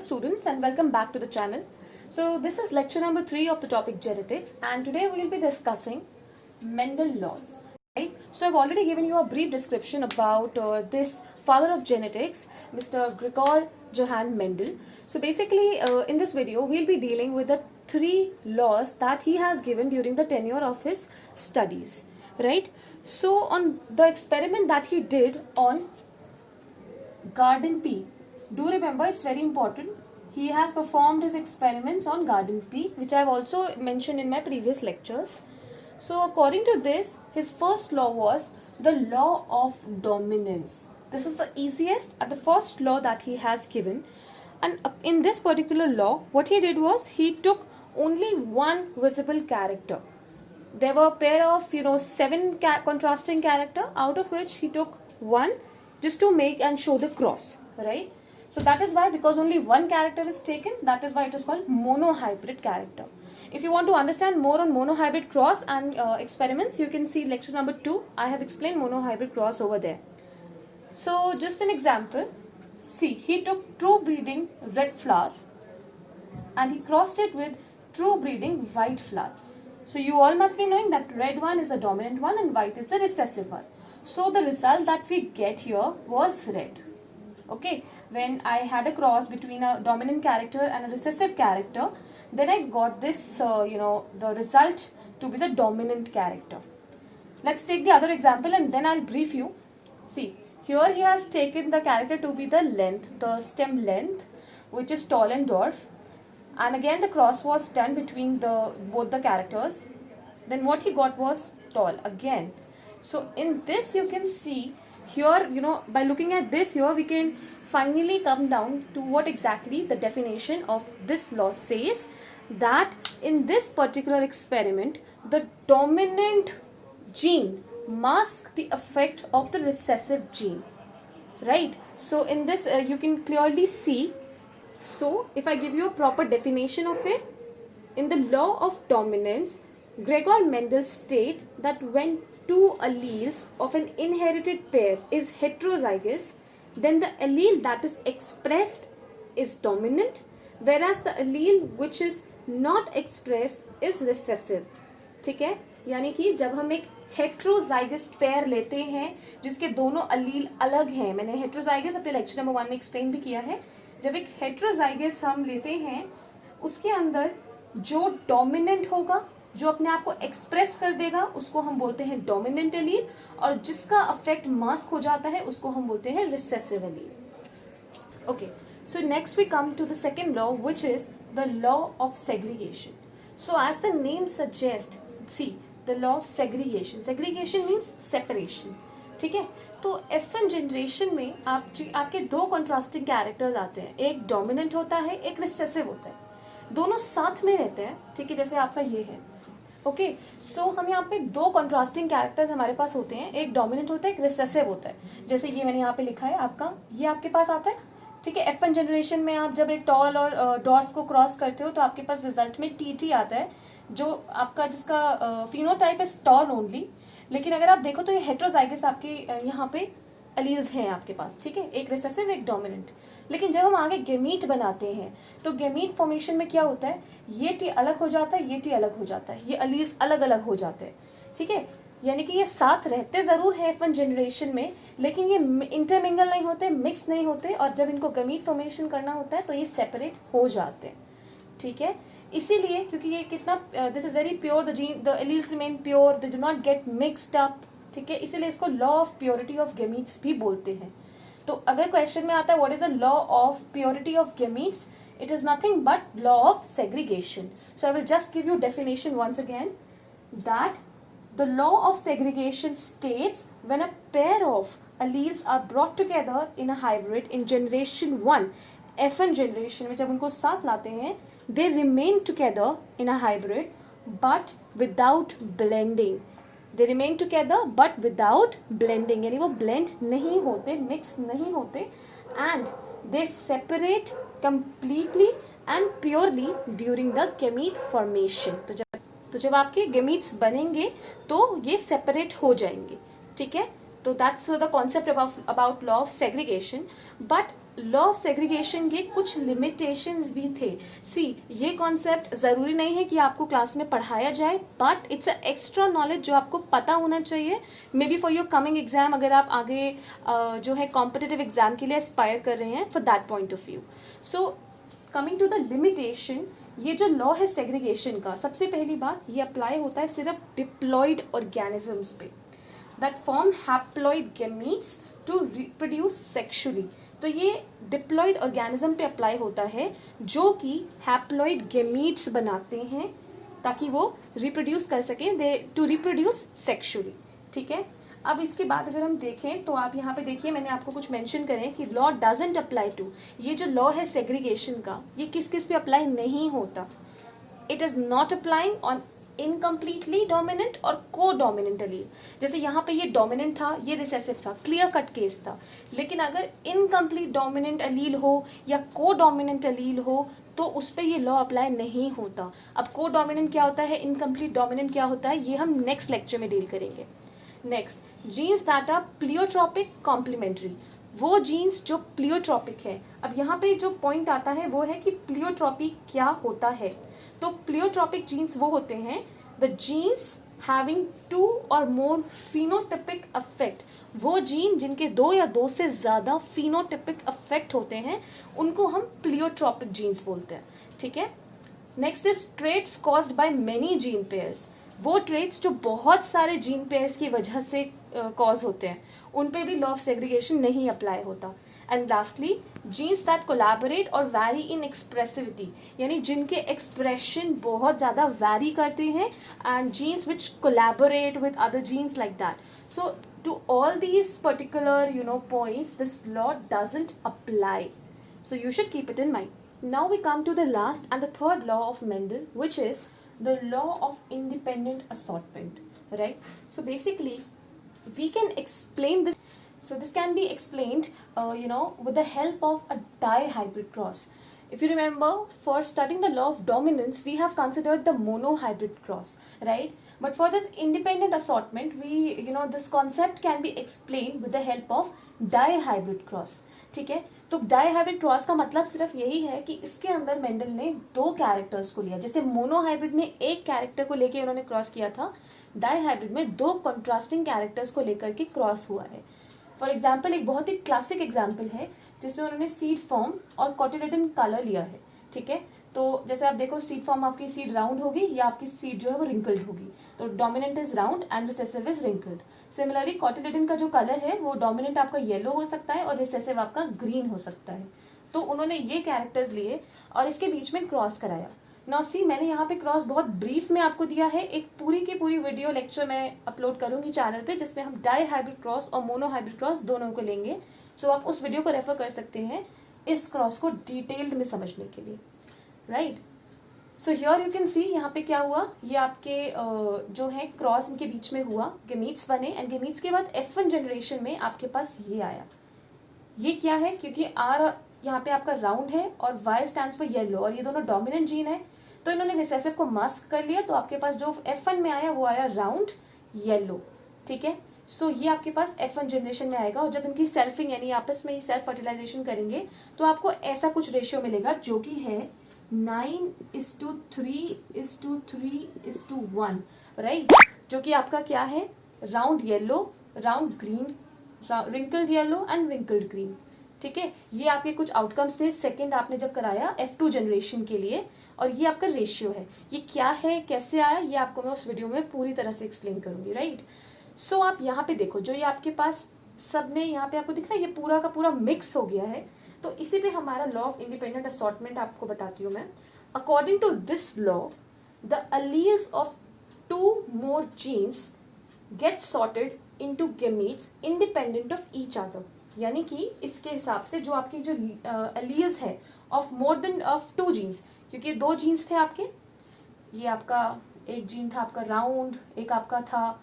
students, and welcome back to the channel. So this is lecture number 3 of the topic genetics, and today we will be discussing Mendel laws. Right? So I've already given you a brief description about this father of genetics, Mr. Gregor Johann Mendel. So basically in this video we'll be dealing with the 3 laws that he has given during the tenure of his studies. Right? So on the experiment that he did on garden pea, do remember, it's very important. He has performed his experiments on garden pea, which I have also mentioned in my previous lectures. So according to this, his first law was the law of dominance. This is the easiest and the first law that he has given. And in this particular law, what he did was he took only one visible character. There were a pair of 7 contrasting character, out of which he took one just to make and show the cross, right? So that is why, because only one character is taken, that is why it is called monohybrid character. If you want to understand more on monohybrid cross and experiments, you can see lecture number 2. I have explained monohybrid cross over there. So just an example, see, he took true breeding red flower and he crossed it with true breeding white flower. So you all must be knowing that red one is the dominant one and white is the recessive one. So the result that we get here was red. Okay, when I had a cross between a dominant character and a recessive character, then I got this, the result to be the dominant character. Let's take the other example and then I'll brief you. See, here he has taken the character to be the length, the stem length, which is tall and dwarf. And again the cross was done between both the characters. Then what he got was tall again. So in this you can see here, by looking at this here, we can finally come down to what exactly the definition of this law says, that in this particular experiment, the dominant gene masks the effect of the recessive gene, right? So in this you can clearly see. So if I give you a proper definition of it, in the law of dominance, Gregor Mendel states that when 2 alleles of an inherited pair is heterozygous, then the allele that is expressed is dominant, whereas the allele which is not expressed is recessive. ठीक है, यानी कि जब हम एक heterozygous pair लेते हैं जिसके दोनों अलील अलग हैं, मैंने हेट्रोजाइगस अपने लेक्चर नंबर 1 में एक्सप्लेन भी किया है, जब एक हेट्रोजाइगस हम लेते हैं उसके अंदर जो डोमिनेंट होगा, जो अपने आप को एक्सप्रेस कर देगा, उसको हम बोलते हैं डोमिनेंट एलील, और जिसका अफेक्ट मास्क हो जाता है उसको हम बोलते हैं recessive allele. Okay, so next we come to the second law, which is the law of segregation. So as the name suggest, see, the law of segregation. Segregation means separation. ठीक है, तो F1 जनरेशन में आपके 2 contrasting characters आते हैं, एक dominant होता है, एक रिसेसिव होता है, दोनों साथ में रहते हैं. ठीक है, जैसे आपका ये है. ओके, सो हम यहाँ पे 2 कॉन्ट्रास्टिंग कैरेक्टर्स हमारे पास होते हैं, एक डोमिनेंट होता है, एक रिसेसिव होता है. जैसे ये मैंने यहाँ पे लिखा है, आपका ये आपके पास आता है. ठीक है, F1 जनरेशन में आप जब एक टॉल और डॉर्फ को क्रॉस करते हो तो आपके पास रिजल्ट में TT आता है, जो आपका जिसका फिनोटाइप इज टॉल ओनली. लेकिन अगर आप देखो तो ये हेट्रोजाइगस आपके यहाँ पे अलील्स हैं आपके पास. ठीक है, एक रिसेसिव एक डोमिनेंट. लेकिन जब हम आगे गेमीट बनाते हैं तो गेमीट फॉर्मेशन में क्या होता है, ये T अलग हो जाता है, ये T अलग हो जाता है, ये अलील्स अलग अलग हो जाते हैं. ठीक है, यानी कि ये साथ रहते जरूर है F1 जनरेशन में, लेकिन ये इंटरमिंगल नहीं होते, मिक्स नहीं होते, और जब इनको गेमीट फॉर्मेशन करना होता है तो ये सेपरेट हो जाते हैं. ठीक है, इसीलिए क्योंकि ये कितना this is very pure, the alleles remain pure, they do not get mixed up. ठीक है, इसीलिए इसको law of purity of gametes भी बोलते हैं. तो अगर क्वेश्चन में आता है what is the law of purity of gametes, it is nothing but law of segregation. So I will just give you definition once again, that the law of segregation states when a pair of alleles are brought together in a hybrid in generation 1, F1 generation में जब उनको साथ लाते हैं, they remain together in a hybrid but without blending. They remain together but without blending, यानी वो blend नहीं होते, mix नहीं होते, and they separate completely and purely during the gamete formation. तो जब आपके gametes बनेंगे तो ये separate हो जाएंगे. ठीक है, तो that's the concept about law of segregation. But law of segregation के कुछ लिमिटेशंस भी थे. सी, ये कॉन्सेप्ट जरूरी नहीं है कि आपको क्लास में पढ़ाया जाए, but it's a extra knowledge जो आपको पता होना चाहिए, may be for your coming exam, अगर आप आगे जो है कॉम्पिटिटिव एग्जाम के लिए एस्पायर कर रहे हैं, for that point of view. So coming to the limitation, ये जो लॉ है सेग्रीगेशन का, सबसे पहली बात, ये अप्लाई होता है सिर्फ डिप्लॉयड ऑर्गेनिजम्स पे that form haploid gametes to reproduce sexually. तो ये डिप्लॉयड ऑर्गेनिज्म पे अप्लाई होता है जो कि हैप्लॉइड गेमीट्स बनाते हैं ताकि वो रिप्रोड्यूस कर सकें, दे टू रिप्रोड्यूस सेक्सुअली. ठीक है. अब इसके बाद अगर हम देखें तो आप यहाँ पे देखिए, मैंने आपको कुछ मेंशन करें कि लॉ डजंट अप्लाई टू, ये जो लॉ है सेग्रीगेशन का, ये किस किस पे अप्लाई नहीं होता. It is not applying on incompletely dominant और को डोमिनेंट अलील. जैसे यहाँ पे ये डोमिनेंट था, ये रिसेसिव था, क्लियर कट केस था. लेकिन अगर इनकम्प्लीट डोमिनेंट अलील हो या को डोमिनेंट अलील हो तो उस पर ये लॉ अप्लाई नहीं होता. अब को डोमिनेंट क्या होता है, इनकम्प्लीट डोमिनेंट क्या होता है, ये हम नेक्स्ट लेक्चर में डील करेंगे. Next, genes that are pleiotropic complementary, वो जीन्स जो प्लियोट्रॉपिक है. अब यहाँ पे जो पॉइंट आता है वो है कि प्लियोट्रॉपी क्या होता है. तो प्लियोट्रॉपिक जीन्स वो होते हैं द जीन्स हैविंग 2 और मोर फिनोटिपिक अफेक्ट. वो जीन जिनके 2 या 2 से ज्यादा फिनोटिपिक अफेक्ट होते हैं उनको हम प्लियोट्रॉपिक जीन्स बोलते हैं. ठीक है. Next is traits caused by many gene pairs. वो ट्रेट्स जो बहुत सारे जीन पेयर्स की वजह से कॉज होते हैं, उन पे भी लॉ ऑफ सेग्रीगेशन नहीं अप्लाई होता. And lastly, genes that collaborate or vary in expressivity, यानी जिनके एक्सप्रेशन बहुत ज्यादा वैरी करते हैं, and genes which collaborate with other genes like that. So to all these particular points, this law doesn't apply. So you should keep it in mind. Now we come to the last and the third law of Mendel, which is the law of independent assortment, right? So basically, we can explain this. So this can be explained, with the help of a dihybrid cross. If you remember, for studying the law of dominance, we have considered the monohybrid cross, right? But for this independent assortment, this concept can be explained with the help of dihybrid cross. ठीक है. तो dihybrid cross का मतलब सिर्फ यही है कि इसके अंदर मेंडल ने 2 कैरेक्टर्स को लिया. जैसे मोनोहाइब्रिड में एक कैरेक्टर को लेके उन्होंने क्रॉस किया था, डाईहाइब्रिड में 2 कंट्रास्टिंग कैरेक्टर्स को लेकर के क्रॉस हुआ है. फॉर एग्जाम्पल, एक बहुत ही क्लासिक एग्जाम्पल है जिसमें उन्होंने सीड फॉर्म और कॉटिलेडन कलर लिया है. ठीक है. तो जैसे आप देखो, सीड फॉर्म आपकी सीड राउंड होगी या आपकी सीड जो है वो रिंकल्ड होगी. तो dominant is round and recessive is wrinkled. Similarly cotyledon का जो कलर है वो डोमिनेंट आपका येलो हो सकता है और रिसेसिव आपका ग्रीन हो सकता है. तो उन्होंने ये कैरेक्टर्स लिए और इसके बीच में क्रॉस कराया. नाउ सी, मैंने यहाँ पे क्रॉस बहुत ब्रीफ में आपको दिया है. एक पूरी की पूरी वीडियो लेक्चर मैं अपलोड करूंगी चैनल पे जिसमें हम डाईहाइब्रिड क्रॉस और मोनोहाइब्रिड क्रॉस दोनों को लेंगे. सो आप उस वीडियो को रेफर कर सकते हैं इस क्रॉस को डिटेल्ड में समझने के लिए, right. So here you can see, यहाँ पे क्या हुआ, ये आपके जो है क्रॉस इनके बीच में हुआ, गेमीट्स बने एंड गेमीट्स के बाद F1 जनरेशन में आपके पास ये आया. ये क्या है, क्योंकि R यहाँ पे आपका राउंड है और Y स्टैंड्स फॉर येलो और ये दोनों डोमिनेंट जीन है, तो इन्होंने रिसेसिव को मास्क कर लिया. तो आपके पास जो F1 में आया वो आया राउंड येलो. ठीक है. सो ये आपके पास F1 जनरेशन में आएगा और जब इनकी सेल्फिंग यानी आपस में ही सेल्फ फर्टिलाइजेशन करेंगे तो आपको ऐसा कुछ रेशियो मिलेगा जो कि है 9:3:3:1, राइट. जो कि आपका क्या है, round yellow, round green, wrinkled yellow and wrinkled green. ठीक है. ये आपके कुछ आउटकम्स थे सेकंड आपने जब कराया F2 जनरेशन के लिए, और ये आपका रेशियो है. ये क्या है, कैसे आया, ये आपको मैं उस वीडियो में पूरी तरह से एक्सप्लेन करूंगी, राइट. सो आप यहाँ पे देखो, जो ये आपके पास सब ने यहाँ पे आपको दिख रहा है, ये पूरा का पूरा मिक्स हो गया है. तो इसी पे हमारा लॉ ऑफ इंडिपेंडेंट असॉर्टमेंट आपको बताती हूँ मैं. According to this law, the alleles of 2 more genes get sorted into gametes independent of each other. यानी कि इसके हिसाब से जो आपकी जो अलील्स है of more than of 2 genes, क्योंकि 2 जीन्स थे आपके, ये आपका एक जीन था आपका राउंड, एक आपका था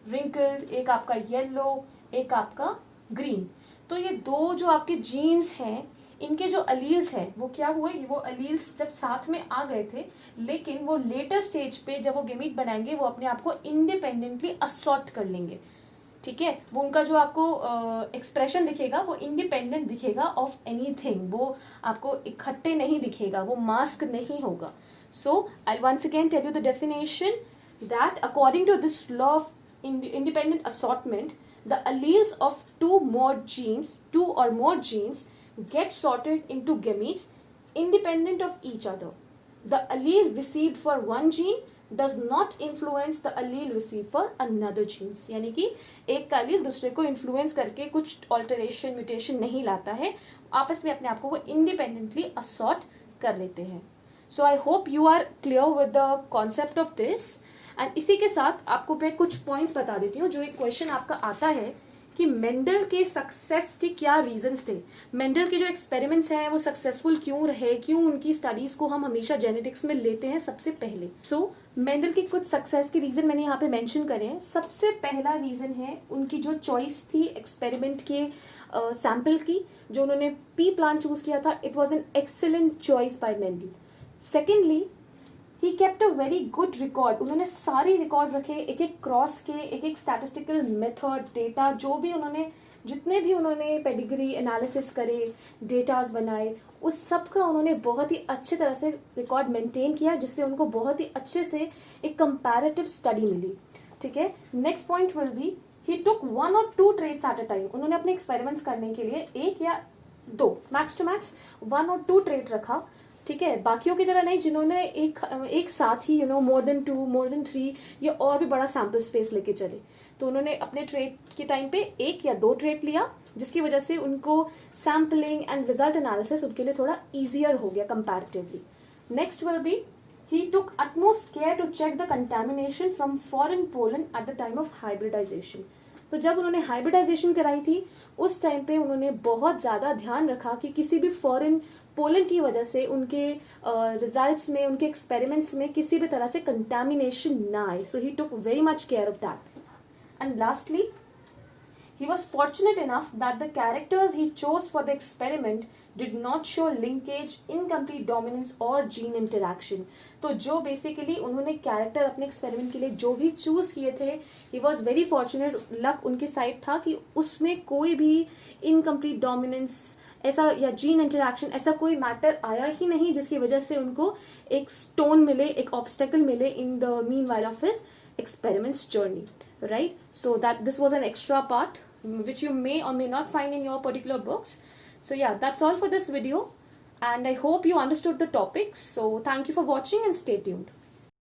रिंकल्ड, एक आपका येलो, एक आपका ग्रीन. तो ये 2 जो आपके जीन्स हैं, इनके जो अलील्स हैं वो क्या हुए, वो अलील्स जब साथ में आ गए थे, लेकिन वो लेटर स्टेज पे जब वो गेमीट बनाएंगे वो अपने आप को इंडिपेंडेंटली असॉर्ट कर लेंगे. ठीक है, वो उनका जो आपको एक्सप्रेशन दिखेगा वो इंडिपेंडेंट दिखेगा ऑफ एनीथिंग, वो आपको इकट्ठे नहीं दिखेगा, वो मास्क नहीं होगा. So I once again tell you the definition that according to this law of independent assortment, the alleles of two or more genes get sorted into gametes independent of each other. The allele received for one gene does not influence the allele received for another genes. यानी कि एक का allele दूसरे को influence करके कुछ alteration mutation नहीं लाता है, आपस में अपने आप को वो independently assort कर लेते हैं. So I hope you are clear with the concept of this. And इसी के साथ आपको मैं कुछ पॉइंट्स बता देती हूँ. जो एक क्वेश्चन आपका आता है कि मेंडल के सक्सेस के क्या रीजंस थे, मेंडल के जो एक्सपेरिमेंट्स हैं वो सक्सेसफुल क्यों रहे, क्यों उनकी स्टडीज को हम हमेशा जेनेटिक्स में लेते हैं सबसे पहले. सो मेंडल की कुछ सक्सेस के रीजन मैंने यहाँ पे मेंशन करे हैं. सबसे पहला रीजन है उनकी जो चॉइस थी एक्सपेरिमेंट के सैंपल की, जो उन्होंने पी प्लांट चूज किया था. It was an excellent choice bye Mendel. Secondly, he kept a very good record. उन्होंने सारे रिकॉर्ड रखे, एक एक क्रॉस के, एक एक स्टैटिस्टिकल मेथड, डेटा, जो भी उन्होंने, जितने भी उन्होंने पेडिग्री एनालिसिस करे, डेटाज बनाए, उस सब का उन्होंने बहुत ही अच्छे तरह से रिकॉर्ड मेंटेन किया, जिससे उनको बहुत ही अच्छे से एक कंपैरेटिव स्टडी मिली. ठीक है. Next point will be he took 1 or 2 traits at a time. उन्होंने अपने एक्सपेरिमेंट्स करने के लिए 1 या 2, max to max 1 or 2 trait रखा. ठीक है, बाकियों की तरह नहीं जिन्होंने एक साथ ही मोर देन 2, मोर देन 3 या और भी बड़ा सैंपल स्पेस लेके चले. तो उन्होंने अपने ट्रेट के टाइम पे 1 या 2 ट्रेट लिया, जिसकी वजह से उनको सैम्पलिंग एंड रिजल्ट एनालिसिस उनके लिए थोड़ा इजियर हो गया comparatively. Next will be he took utmost care to check the contamination from foreign pollen at the time of hybridization. तो जब उन्होंने हाइब्रिडाइजेशन कराई थी उस टाइम पे उन्होंने बहुत ज्यादा ध्यान रखा कि किसी भी फॉरेन पोलन की वजह से उनके रिजल्ट्स में, उनके एक्सपेरिमेंट्स में किसी भी तरह से कंटामिनेशन ना आए. So he took very much care of that. And lastly, he was fortunate enough that the characters he chose for the experiment did not show linkage, incomplete dominance or gene interaction. तो जो basically उन्होंने character अपने experiment के लिए जो भी choose किए थे, he was very fortunate, luck उनके साइड था कि उसमें कोई भी इनकम्प्लीट डोमिनेंस ऐसा या जीन इंटरैक्शन ऐसा कोई मैटर आया ही नहीं, जिसकी वजह से उनको एक स्टोन मिले, एक ऑब्स्टेकल मिले in the mean while of his experiments journey, right? So that this was an extra part which you may or may not find in your particular books. So yeah, that's all for this video, and I hope you understood the topic. So thank you for watching and stay tuned.